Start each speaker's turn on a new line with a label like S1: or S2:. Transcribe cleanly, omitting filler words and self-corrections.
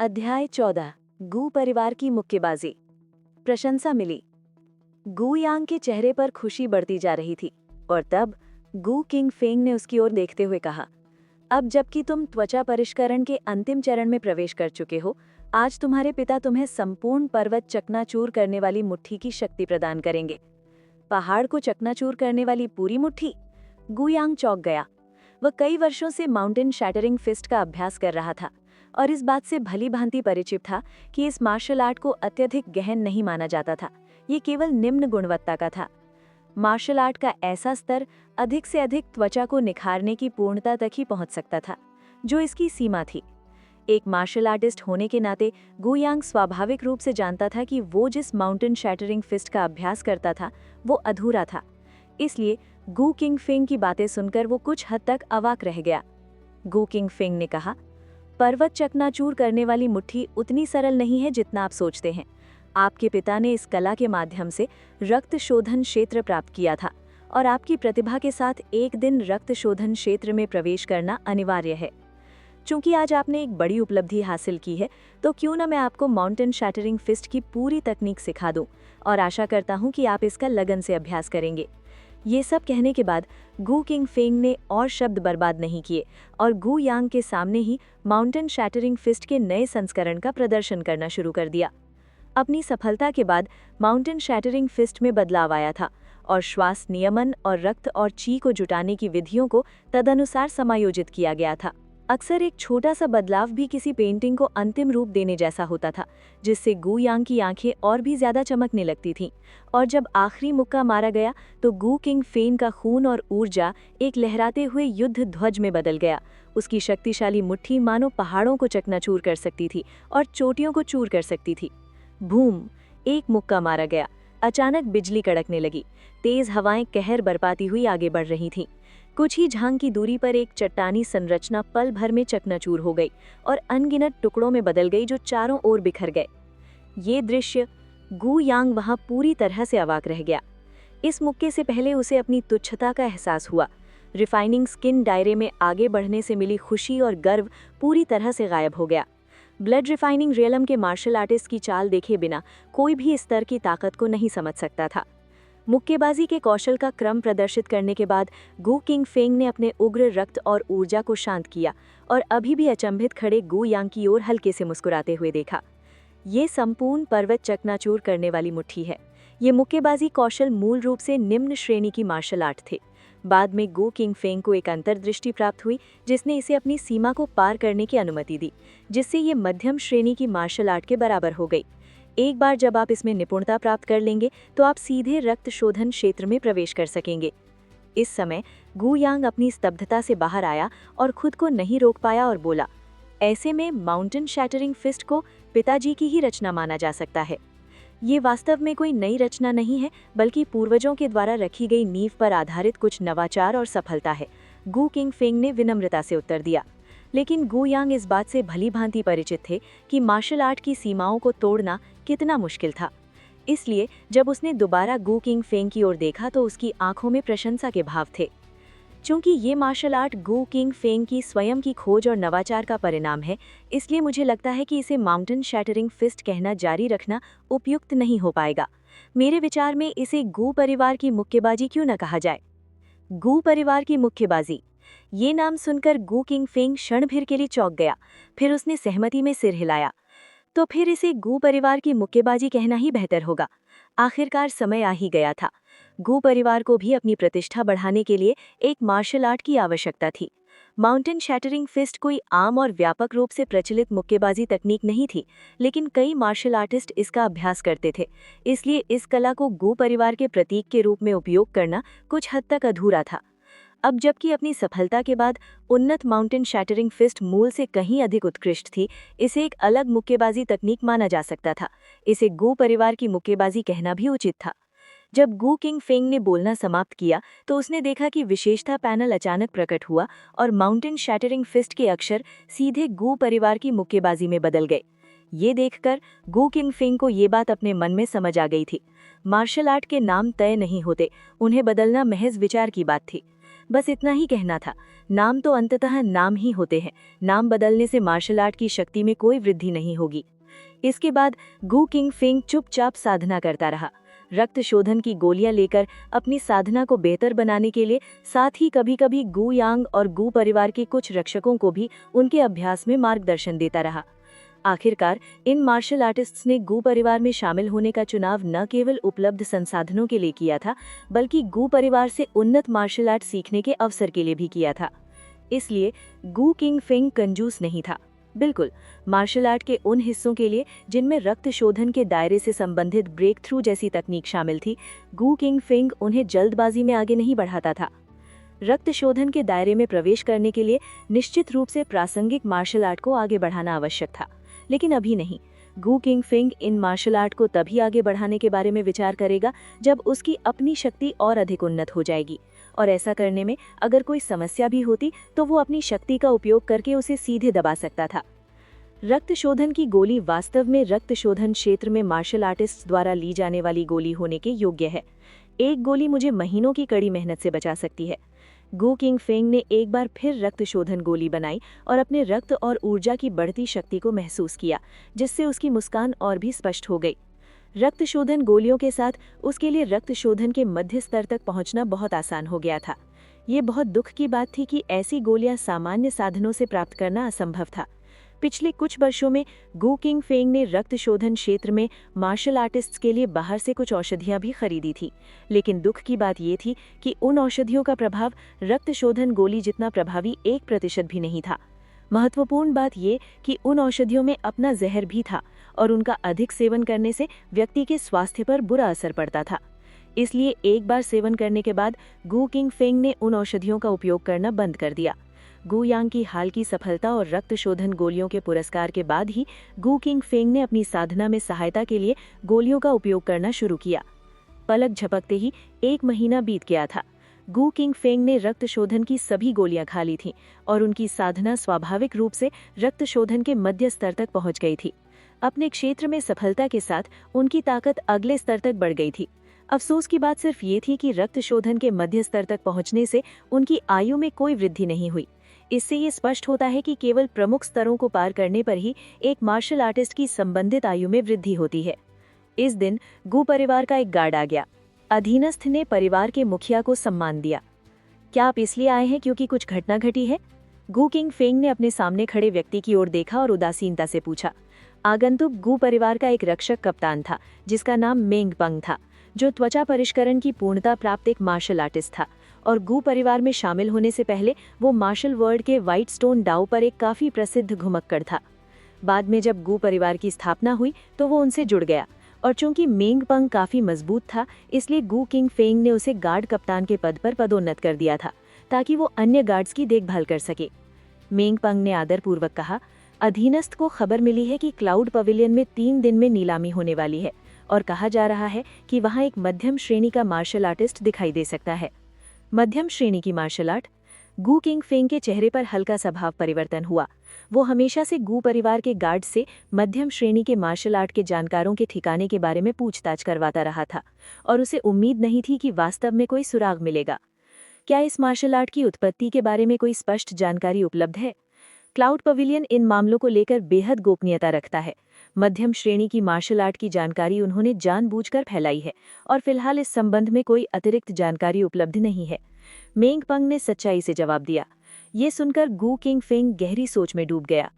S1: अध्याय 14 गू परिवार की मुक्केबाजी। प्रशंसा मिली। गू यांग के चेहरे पर खुशी बढ़ती जा रही थी और तब गू किंग फेंग ने उसकी ओर देखते हुए कहा, अब जबकि तुम त्वचा परिष्करण के अंतिम चरण में प्रवेश कर चुके हो, आज तुम्हारे पिता तुम्हें संपूर्ण पर्वत चकनाचूर करने वाली मुट्ठी की शक्ति प्रदान करेंगे। पहाड़ को चकनाचूर करने वाली पूरी मुट्ठी? गू यांग चौंक गया। वह कई वर्षों से माउंटेन शैटरिंग फिस्ट का अभ्यास कर रहा था और इस बात से भली भांति परिचित था कि इस मार्शल आर्ट को अत्यधिक गहन नहीं माना जाता था। ये केवल निम्न गुणवत्ता का था। मार्शल आर्ट का ऐसा स्तर अधिक से अधिक त्वचा को निखारने की पूर्णता तक ही पहुंच सकता था, जो इसकी सीमा थी। एक मार्शल आर्टिस्ट होने के नाते गू यांग स्वाभाविक रूप से जानता था कि वो जिस माउंटेन शैटरिंग फिस्ट का अभ्यास करता था वो अधूरा था। इसलिए गू किंग फेंग की बातें सुनकर वो कुछ हद तक अवाक रह गया। गू किंग फेंग ने कहा, पर्वत चकनाचूर करने वाली मुट्ठी उतनी सरल नहीं है जितना आप सोचते हैं। आपके पिता ने इस कला के माध्यम से रक्त शोधन क्षेत्र प्राप्त किया था और आपकी प्रतिभा के साथ एक दिन रक्त शोधन क्षेत्र में प्रवेश करना अनिवार्य है। चूंकि आज आपने एक बड़ी उपलब्धि हासिल की है, तो क्यों न मैं आपको माउंटेन शैटरिंग फिस्ट की पूरी तकनीक सिखा दूं और आशा करता हूं कि आप इसका लगन से अभ्यास करेंगे। ये सब कहने के बाद गू किंग फेंग ने और शब्द बर्बाद नहीं किए और गू यांग के सामने ही माउंटेन शैटरिंग फिस्ट के नए संस्करण का प्रदर्शन करना शुरू कर दिया। अपनी सफलता के बाद माउंटेन शैटरिंग फिस्ट में बदलाव आया था और श्वास नियमन और रक्त और ची को जुटाने की विधियों को तदनुसार समायोजित किया गया था। अक्सर एक छोटा सा बदलाव भी किसी पेंटिंग को अंतिम रूप देने जैसा होता था, जिससे गू यांग की आंखें और भी ज्यादा चमकने लगती थीं। और जब आखिरी मुक्का मारा गया तो गू किंग फेंग का खून और ऊर्जा एक लहराते हुए युद्ध ध्वज में बदल गया। उसकी शक्तिशाली मुट्ठी मानो पहाड़ों को चकनाचूर कर सकती थी और चोटियों को चूर कर सकती थी। बूम! एक मुक्का मारा गया। अचानक बिजली कड़कने लगी। तेज हवाएं कहर बरपाती हुई आगे बढ़ रही थीं। कुछ ही झांग की दूरी पर एक चट्टानी संरचना पल भर में चकनाचूर हो गई और अनगिनत टुकड़ों में बदल गई, जो चारों ओर बिखर गए। ये दृश्य, गू यांग वहां पूरी तरह से अवाक रह गया। इस मुक्के से पहले उसे अपनी तुच्छता का एहसास हुआ। रिफाइनिंग स्किन दायरे में आगे बढ़ने से मिली खुशी और गर्व पूरी तरह से गायब हो गया। ब्लड रिफाइनिंग रियलम के मार्शल आर्टिस्ट की चाल देखे बिना कोई भी इस स्तर की ताकत को नहीं समझ सकता था। मुक्केबाजी के कौशल का क्रम प्रदर्शित करने के बाद गू किंग फेंग ने अपने उग्र रक्त और ऊर्जा को शांत किया और अभी भी अचंभित खड़े गू यांग की ओर हल्के से मुस्कुराते हुए देखा। ये संपूर्ण पर्वत चकनाचूर करने वाली मुट्ठी है। ये मुक्केबाजी कौशल मूल रूप से निम्न श्रेणी की मार्शल आर्ट थे। बाद में गू किंग फेंग को एक अंतर्दृष्टि प्राप्त हुई जिसने इसे अपनी सीमा को पार करने की अनुमति दी, जिससे ये मध्यम श्रेणी की मार्शल आर्ट के बराबर हो गई। एक बार जब आप इसमें निपुणता प्राप्त कर लेंगे तो आप सीधे रक्त शोधन क्षेत्र में प्रवेश कर सकेंगे। इस समय गू यांग अपनी स्तब्धता से बाहर आया और खुद को नहीं रोक पाया और बोला, ऐसे में माउंटेन शैटरिंग फिस्ट को पिताजी की ही रचना माना जा सकता है। ये वास्तव में कोई नई रचना नहीं है, बल्कि पूर्वजों के द्वारा रखी गई नींव पर आधारित कुछ नवाचार और सफलता है। गू किंग फेंग ने विनम्रता से उत्तर दिया। लेकिन गू यांग इस बात से भली भांति परिचित थे कि मार्शल आर्ट की सीमाओं को तोड़ना कितना मुश्किल था। इसलिए जब उसने दोबारा गू किंग फेंग की ओर देखा तो उसकी आंखों में प्रशंसा के भाव थे। चूंकि ये मार्शल आर्ट गू किंग फेंग की स्वयं की खोज और नवाचार का परिणाम है, इसलिए मुझे लगता है कि इसे माउंटेन शैटरिंग फिस्ट कहना जारी रखना उपयुक्त नहीं हो पाएगा। मेरे विचार में इसे गू परिवार की मुक्केबाजी क्यों न कहा जाए। गू परिवार की मुक्केबाजी, ये नाम सुनकर गू किंग फेंग क्षण भर के लिए चौंक गया। फिर उसने सहमति में सिर हिलाया। तो फिर इसे गू परिवार की मुक्केबाजी कहना ही बेहतर होगा। आखिरकार समय आ ही गया था। गू परिवार को भी अपनी प्रतिष्ठा बढ़ाने के लिए एक मार्शल आर्ट की आवश्यकता थी। माउंटेन शैटरिंग फिस्ट कोई आम और व्यापक रूप से प्रचलित मुक्केबाजी तकनीक नहीं थी, लेकिन कई मार्शल आर्टिस्ट इसका अभ्यास करते थे। इसलिए इस कला को गू परिवार के प्रतीक के रूप में उपयोग करना कुछ हद तक अधूरा था। अब जबकि अपनी सफलता के बाद उन्नत माउंटेन शैटरिंग फिस्ट मूल से कहीं अधिक उत्कृष्ट थी, इसे एक अलग मुक्केबाजी तकनीक माना जा सकता था। इसे गू परिवार की मुक्केबाजी कहना भी उचित था। जब गू किंग फेंग ने बोलना समाप्त किया तो उसने देखा कि विशेषता पैनल अचानक प्रकट हुआ और माउंटेन शैटरिंग फिस्ट के अक्षर सीधे गू परिवार की मुक्केबाजी में बदल गए। ये देखकर गू किंग फेंग को ये बात अपने मन में समझ आ गई थी। मार्शल आर्ट के नाम तय नहीं होते, उन्हें बदलना महज विचार की बात थी। बस इतना ही कहना था। नाम तो अंततः नाम ही होते हैं। नाम बदलने से मार्शल आर्ट की शक्ति में कोई वृद्धि नहीं होगी। इसके बाद गु किंग फेंग चुपचाप साधना करता रहा। रक्त शोधन की गोलियां लेकर अपनी साधना को बेहतर बनाने के लिए, साथ ही कभी कभी गु यांग और गु परिवार के कुछ रक्षकों को भी उनके अभ्यास में मार्गदर्शन देता रहा। आखिरकार इन मार्शल आर्टिस्ट्स ने गु परिवार में शामिल होने का चुनाव न केवल उपलब्ध संसाधनों के लिए किया था, बल्कि गु परिवार से उन्नत मार्शल आर्ट सीखने के अवसर के लिए भी किया था। इसलिए गु किंग फेंग कंजूस नहीं था। बिल्कुल, मार्शल आर्ट के उन हिस्सों के लिए जिनमें रक्त शोधन के दायरे से संबंधित ब्रेक थ्रू जैसी तकनीक शामिल थी, गु किंग फेंग उन्हें जल्दबाजी में आगे नहीं बढ़ाता था। रक्त शोधन के दायरे में प्रवेश करने के लिए निश्चित रूप से प्रासंगिक मार्शल आर्ट को आगे बढ़ाना आवश्यक था, लेकिन अभी नहीं। गु king Feng in martial art को तभी आगे बढ़ाने के बारे में विचार करेगा जब उसकी अपनी शक्ति और अधिक उन्नत हो जाएगी, और ऐसा करने में अगर कोई समस्या भी होती तो वो अपनी शक्ति का उपयोग करके उसे सीधे दबा सकता था। रक्त शोधन की गोली वास्तव में रक्त शोधन क्षेत्र में मार्शल आर्टिस्ट द्वारा ली जाने वाली गोली होने के योग्य है। एक गोली मुझे महीनों की कड़ी मेहनत से बचा सकती है। गु किंग फेंग ने एक बार फिर रक्त शोधन गोली बनाई और अपने रक्त और ऊर्जा की बढ़ती शक्ति को महसूस किया, जिससे उसकी मुस्कान और भी स्पष्ट हो गई। रक्त शोधन गोलियों के साथ उसके लिए रक्त शोधन के मध्य स्तर तक पहुंचना बहुत आसान हो गया था। ये बहुत दुख की बात थी कि ऐसी गोलियां सामान्य साधनों से प्राप्त करना असंभव था। पिछले कुछ वर्षों में गु किंग फेंग ने रक्त शोधन क्षेत्र में मार्शल आर्टिस्ट्स के लिए बाहर से कुछ औषधियां भी खरीदी थी, लेकिन दुख की बात ये थी कि उन औषधियों का प्रभाव रक्त शोधन गोली जितना प्रभावी 1% भी नहीं था। महत्वपूर्ण बात ये कि उन औषधियों में अपना जहर भी था और उनका अधिक सेवन करने से व्यक्ति के स्वास्थ्य पर बुरा असर पड़ता था। इसलिए एक बार सेवन करने के बाद गु किंग फेंग ने उन औषधियों का उपयोग करना बंद कर दिया। गु यांग की हाल की सफलता और रक्त शोधन गोलियों के पुरस्कार के बाद ही गु किंग फेंग ने अपनी साधना में सहायता के लिए गोलियों का उपयोग करना शुरू किया। पलक झपकते ही 1 महीना बीत गया था। गु किंग फेंग ने रक्त शोधन की सभी गोलियां खा ली थीं और उनकी साधना स्वाभाविक रूप से रक्त शोधन के मध्य स्तर तक पहुंच गई थी। अपने क्षेत्र में सफलता के साथ उनकी ताकत अगले स्तर तक बढ़ गई थी। अफसोस की बात सिर्फ ये थी कि रक्त शोधन के मध्य स्तर तक पहुंचने से उनकी आयु में कोई वृद्धि नहीं हुई। इससे ये स्पष्ट होता है कि केवल प्रमुख स्तरों को पार करने पर ही एक मार्शल आर्टिस्ट की संबंधित आयु में वृद्धि होती है। इस दिन गु परिवार का एक गार्ड आ गया। अधीनस्थ ने परिवार के मुखिया को सम्मान दिया। क्या आप इसलिए आए हैं क्योंकि कुछ घटना घटी है? गु किंग फेंग ने अपने सामने खड़े व्यक्ति की ओर देखा और उदासीनता से पूछा। आगंतुक गु परिवार का एक रक्षक कप्तान था, जिसका नाम मेंग पंग था, जो त्वचा परिष्करण की पूर्णता प्राप्त एक मार्शल आर्टिस्ट था, और गु परिवार में शामिल होने से पहले वो मार्शल वर्ल्ड के व्हाइट स्टोन डाउ पर एक काफी प्रसिद्ध घुमक्कड़ था। बाद में जब गु परिवार की स्थापना हुई तो वो उनसे जुड़ गया, और चूंकि मेंग पंग काफी मजबूत था, इसलिए गु किंग फेंग ने उसे गार्ड कप्तान के पद पर पदोन्नत कर दिया था, ताकि वो अन्य गार्ड्स की देखभाल कर सके। मेंग पंग ने आदरपूर्वक कहा, अधीनस्थ को खबर मिली है कि क्लाउड पवेलियन में 3 दिन में नीलामी होने वाली है, और कहा जा रहा है कि वहां एक मध्यम श्रेणी का मार्शल आर्टिस्ट दिखाई दे सकता है। मध्यम श्रेणी की मार्शल आर्ट? गु किंग फेंग के चेहरे पर हल्का सा भाव परिवर्तन हुआ। वो हमेशा से गु परिवार के गार्ड से मध्यम श्रेणी के मार्शल आर्ट के जानकारों के ठिकाने के बारे में पूछताछ करवाता रहा था, और उसे उम्मीद नहीं थी कि वास्तव में कोई सुराग मिलेगा। क्या इस मार्शल आर्ट की उत्पत्ति के बारे में कोई स्पष्ट जानकारी उपलब्ध है? क्लाउड पवेलियन इन मामलों को लेकर बेहद गोपनीयता रखता है। मध्यम श्रेणी की मार्शल आर्ट की जानकारी उन्होंने जानबूझकर फैलाई है, और फिलहाल इस संबंध में कोई अतिरिक्त जानकारी उपलब्ध नहीं है। मेंग पंग ने सच्चाई से जवाब दिया। ये सुनकर गु किंग फेंग गहरी सोच में डूब गया।